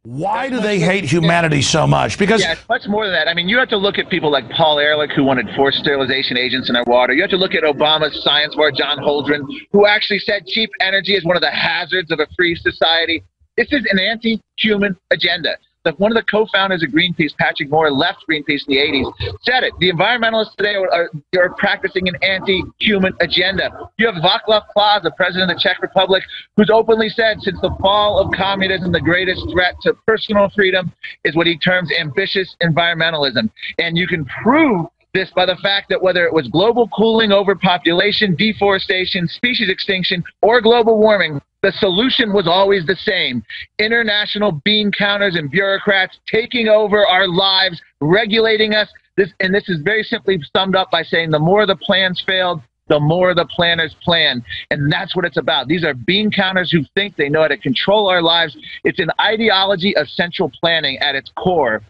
Why do they hate humanity so much? Because yeah, it's much more than that. I mean, you have to look at people like Paul Ehrlich, who wanted forced sterilization agents in our water. You have to look at Obama's science war, John Holdren, who actually said cheap energy is one of the hazards of a free society. This is an anti-human agenda. One of the co-founders of Greenpeace, Patrick Moore, left Greenpeace in the 80s, said it. The environmentalists today are practicing an anti-human agenda. You have Václav Klaus, the president of the Czech Republic, who's openly said since the fall of communism, the greatest threat to personal freedom is what he terms ambitious environmentalism. And you can prove this by the fact that whether it was global cooling, overpopulation, deforestation, species extinction, or global warming, the solution was always the same. International bean counters and bureaucrats taking over our lives, regulating us. This is very simply summed up by saying the more the plans failed, the more the planners plan. And that's what it's about. These are bean counters who think they know how to control our lives. It's an ideology of central planning at its core.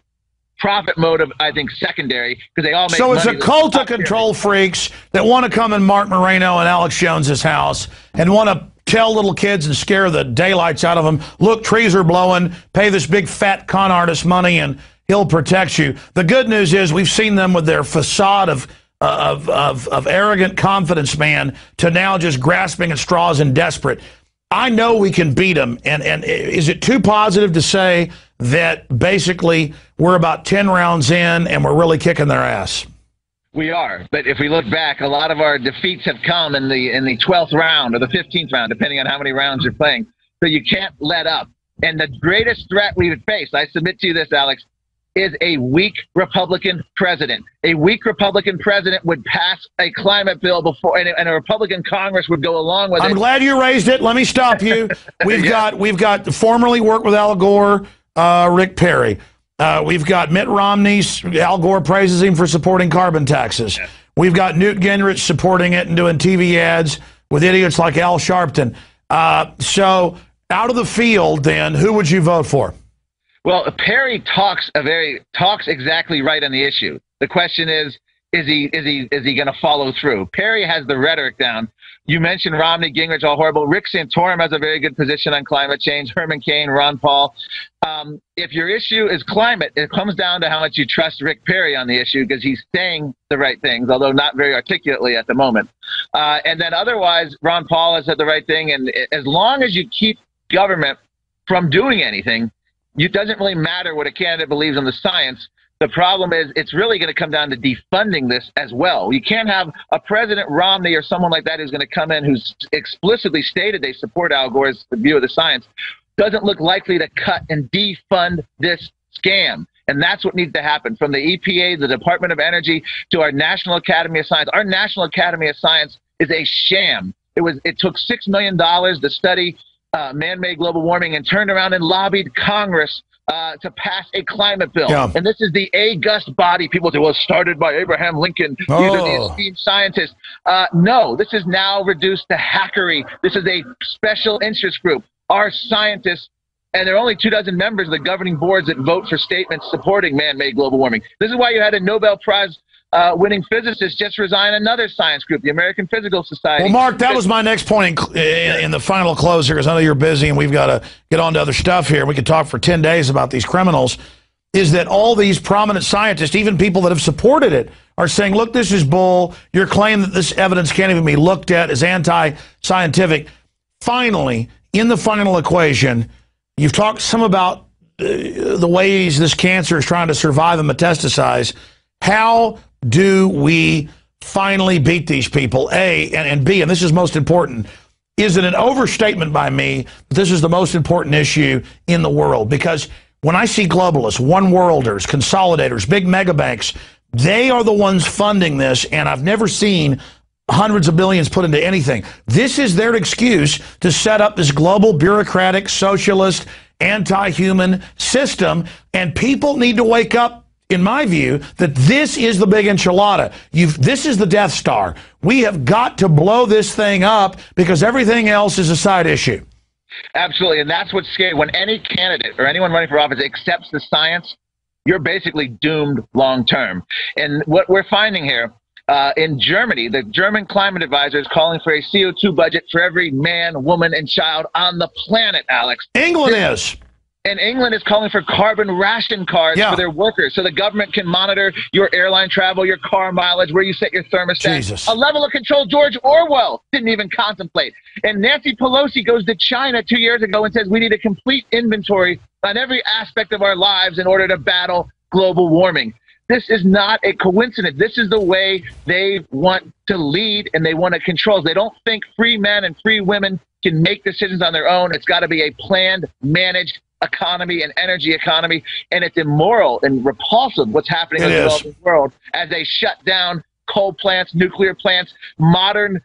Profit motive, I think, secondary, because they all make money. So it's a cult of control freaks that want to come in Marc Morano and Alex Jones's house and want to tell little kids and scare the daylights out of them. Look, trees are blowing. Pay this big fat con artist money and he'll protect you. The good news is we've seen them with their facade of arrogant confidence man to now just grasping at straws and desperate. I know we can beat them. And is it too positive to say that basically we're about 10 rounds in and we're really kicking their ass? We are, but if we look back, a lot of our defeats have come in the 12th round or the 15th round, depending on how many rounds you're playing. So you can't let up. And the greatest threat we would face, I submit to you this, Alex, is a weak Republican president. A weak Republican president would pass a climate bill before, and a Republican Congress would go along with it. I'm glad you raised it. Let me stop you. We've got formerly worked with Al Gore, Rick Perry. We've got Mitt Romney. Al Gore praises him for supporting carbon taxes. Yeah. We've got Newt Gingrich supporting it and doing TV ads with idiots like Al Sharpton. So out of the field, then, who would you vote for? Well, Perry talks exactly right on the issue. The question is he going to follow through? Perry has the rhetoric down. You mentioned Romney, Gingrich, all horrible. Rick Santorum has a very good position on climate change. Herman Cain, Ron Paul. If your issue is climate, it comes down to how much you trust Rick Perry on the issue, because he's saying the right things, although not very articulately at the moment. And then otherwise, Ron Paul has said the right thing. And as long as you keep government from doing anything, it doesn't really matter what a candidate believes on the science. The problem is it's really going to come down to defunding this as well. You can't have a President Romney or someone like that who's going to come in who's explicitly stated they support Al Gore's view of the science, doesn't look likely to cut and defund this scam. And that's what needs to happen from the EPA, the Department of Energy, to our National Academy of Science. Our National Academy of Science is a sham. It took $6 million to study man-made global warming and turned around and lobbied Congress to pass a climate bill. Yeah. And this is the august body. People say, well, it started by Abraham Lincoln. These are the esteemed scientists. No, this is now reduced to hackery. This is a special interest group. Our scientists, and there are only 24 members of the governing boards that vote for statements supporting man-made global warming. This is why you had a Nobel Prize winning physicist just resign another science group, the American Physical Society. Well, Mark, that was my next point in the final close here, because I know you're busy and we've got to get on to other stuff here. We could talk for 10 days about these criminals, is that all these prominent scientists, even people that have supported it, are saying, look, this is bull. Your claim that this evidence can't even be looked at is anti-scientific. Finally, in the final equation, you've talked some about the ways this cancer is trying to survive and metastasize. How do we finally beat these people? A, and B, and this is most important, is it an overstatement by me that this is the most important issue in the world? Because when I see globalists, one-worlders, consolidators, big mega banks, they are the ones funding this, and I've never seen hundreds of billions put into anything. This is their excuse to set up this global bureaucratic, socialist, anti-human system, and people need to wake up, in my view, that this is the big enchilada. This is the Death Star. We have got to blow this thing up because everything else is a side issue. Absolutely, and that's what's scary. When any candidate or anyone running for office accepts the science, you're basically doomed long term. And what we're finding here, in Germany, the German climate advisor is calling for a CO2 budget for every man, woman, and child on the planet, Alex. England is. And England is calling for carbon ration cards for their workers so the government can monitor your airline travel, your car mileage, where you set your thermostat. Jesus. A level of control George Orwell didn't even contemplate. And Nancy Pelosi goes to China 2 years ago and says we need a complete inventory on every aspect of our lives in order to battle global warming. This is not a coincidence. This is the way they want to lead and they want to control. They don't think free men and free women can make decisions on their own. It's got to be a planned, managed economy and energy economy, and it's immoral and repulsive what's happening in the developing world as they shut down coal plants, nuclear plants, modern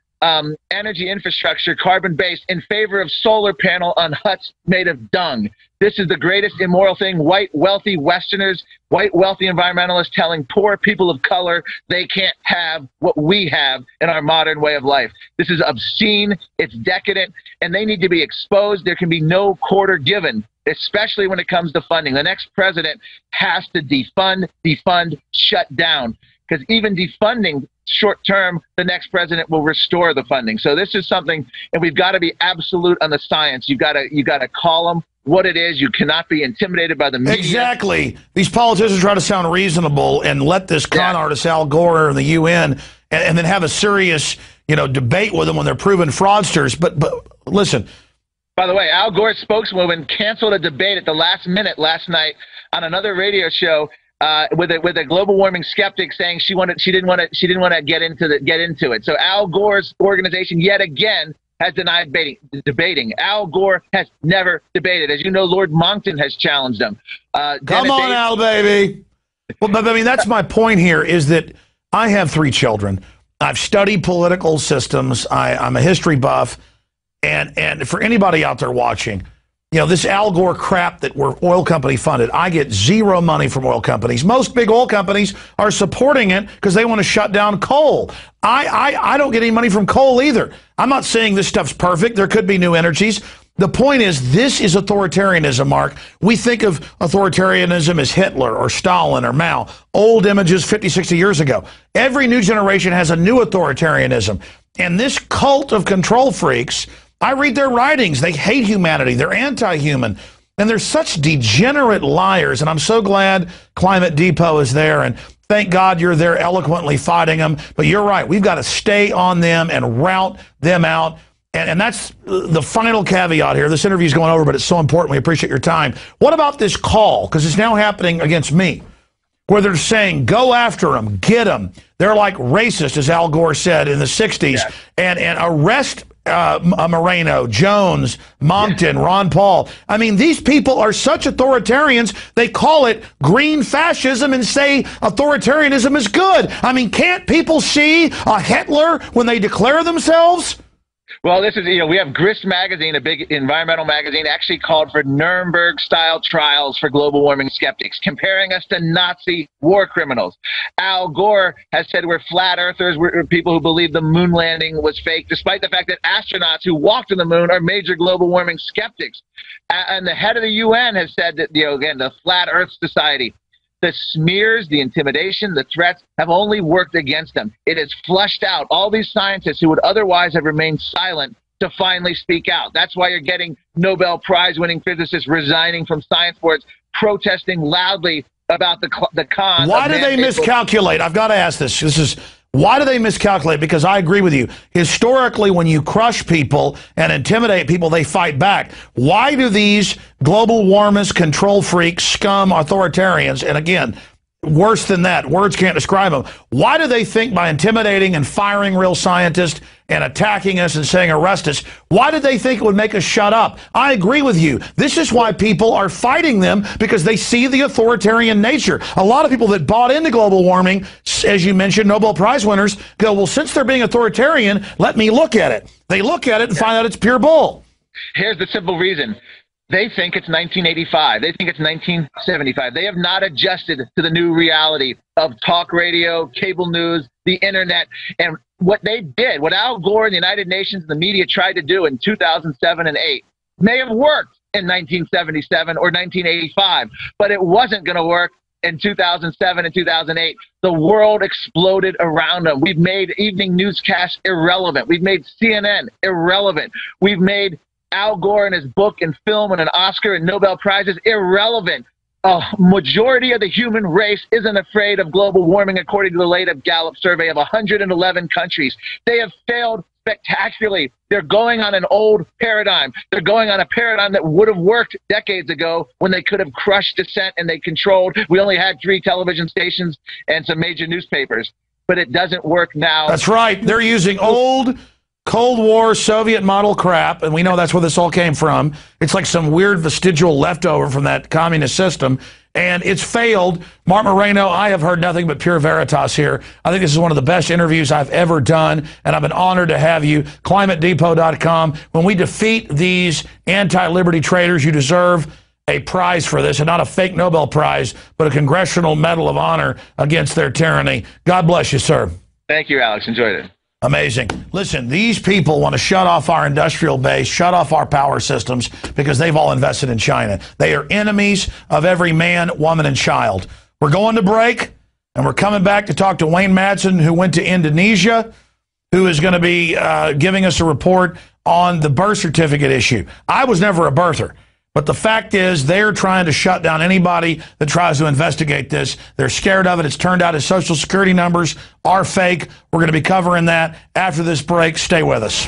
energy infrastructure, carbon-based, in favor of solar panel on huts made of dung. This is the greatest immoral thing. White, wealthy Westerners, white, wealthy environmentalists telling poor people of color they can't have what we have in our modern way of life. This is obscene. It's decadent, and they need to be exposed. There can be no quarter given, especially when it comes to funding. The next president has to defund, shut down, because even defunding short term, the next president will restore the funding. So this is something, and we've got to be absolute on the science. You got to call them what it is. You cannot be intimidated by the media. Exactly. These politicians try to sound reasonable and let this con artist Al Gore and the UN and then have a serious, debate with them when they're proven fraudsters. But listen. By the way, Al Gore's spokeswoman canceled a debate at the last minute last night on another radio show with a global warming skeptic, saying she didn't want to get into it. So Al Gore's organization yet again has denied debating. Al Gore has never debated. As you know, Lord Monckton has challenged him. Come on, Al, baby. Well, but I mean, that's my point here, is that I have 3 children. I've studied political systems. I'm a history buff. And for anybody out there watching, this Al Gore crap that we're oil company funded, I get zero money from oil companies. Most big oil companies are supporting it because they want to shut down coal. I don't get any money from coal either. I'm not saying this stuff's perfect. There could be new energies. The point is, this is authoritarianism, Mark. We think of authoritarianism as Hitler or Stalin or Mao, old images 50, 60 years ago. Every new generation has a new authoritarianism. And this cult of control freaks, I read their writings. They hate humanity. They're anti-human. And they're such degenerate liars. And I'm so glad Climate Depot is there. And thank God you're there eloquently fighting them. But you're right. We've got to stay on them and rout them out. And that's the final caveat here. This interview is going over, but it's so important. We appreciate your time. What about this call? Because it's now happening against me, where they're saying, go after them, get them. They're like racist, as Al Gore said in the 60s, and arrest Morano, Jones, Monckton, Ron Paul. I mean, these people are such authoritarians, they call it green fascism and say authoritarianism is good. I mean, can't people see a Hitler when they declare themselves? Well, this is, we have Grist magazine, a big environmental magazine, actually called for Nuremberg-style trials for global warming skeptics, comparing us to Nazi war criminals. Al Gore has said we're flat earthers, we're people who believe the moon landing was fake, despite the fact that astronauts who walked on the moon are major global warming skeptics. And the head of the UN has said that, again, the Flat Earth Society, the smears, the intimidation, the threats have only worked against them. It has flushed out all these scientists who would otherwise have remained silent to finally speak out. That's why you're getting Nobel Prize-winning physicists resigning from science boards, protesting loudly about the con. Why do they miscalculate? I've got to ask this. Why do they miscalculate? Because I agree with you. Historically, when you crush people and intimidate people, they fight back. Why do these global warmists, control freaks, scum, authoritarians, and again, worse than that, words can't describe them, why do they think by intimidating and firing real scientists and attacking us and saying arrest us, why did they think it would make us shut up? I agree with you. This is why people are fighting them, because they see the authoritarian nature. A lot of people that bought into global warming, as you mentioned, Nobel Prize winners, go, well, since they're being authoritarian, let me look at it. They look at it and find out it's pure bull. Here's the simple reason. They think it's 1985. They think it's 1975. They have not adjusted to the new reality of talk radio, cable news, the internet. And what they did, what Al Gore and the United Nations and the media tried to do in 2007 and 8 may have worked in 1977 or 1985, but it wasn't going to work in 2007 and 2008. The world exploded around them. We've made evening newscasts irrelevant. We've made CNN irrelevant. We've made Al Gore and his book and film and an Oscar and Nobel Prizes, irrelevant. A majority of the human race isn't afraid of global warming, according to the latest Gallup survey of 111 countries. They have failed spectacularly. They're going on an old paradigm. They're going on a paradigm that would have worked decades ago when they could have crushed dissent and they controlled. We only had 3 television stations and some major newspapers, but it doesn't work now. That's right. They're using old Cold War Soviet model crap, and we know that's where this all came from. It's like some weird vestigial leftover from that communist system, and it's failed. Marc Morano, I have heard nothing but pure veritas here. I think this is one of the best interviews I've ever done, and I've been honored to have you. ClimateDepot.com. When we defeat these anti-liberty traitors, you deserve a prize for this, and not a fake Nobel Prize, but a Congressional Medal of Honor against their tyranny. God bless you, sir. Thank you, Alex. Enjoyed it. Amazing. Listen, these people want to shut off our industrial base, shut off our power systems, because they've all invested in China. They are enemies of every man, woman, and child. We're going to break, and we're coming back to talk to Wayne Madsen, who went to Indonesia, who is going to be giving us a report on the birth certificate issue. I was never a birther. But the fact is, they're trying to shut down anybody that tries to investigate this. They're scared of it. It's turned out his Social Security numbers are fake. We're going to be covering that after this break. Stay with us.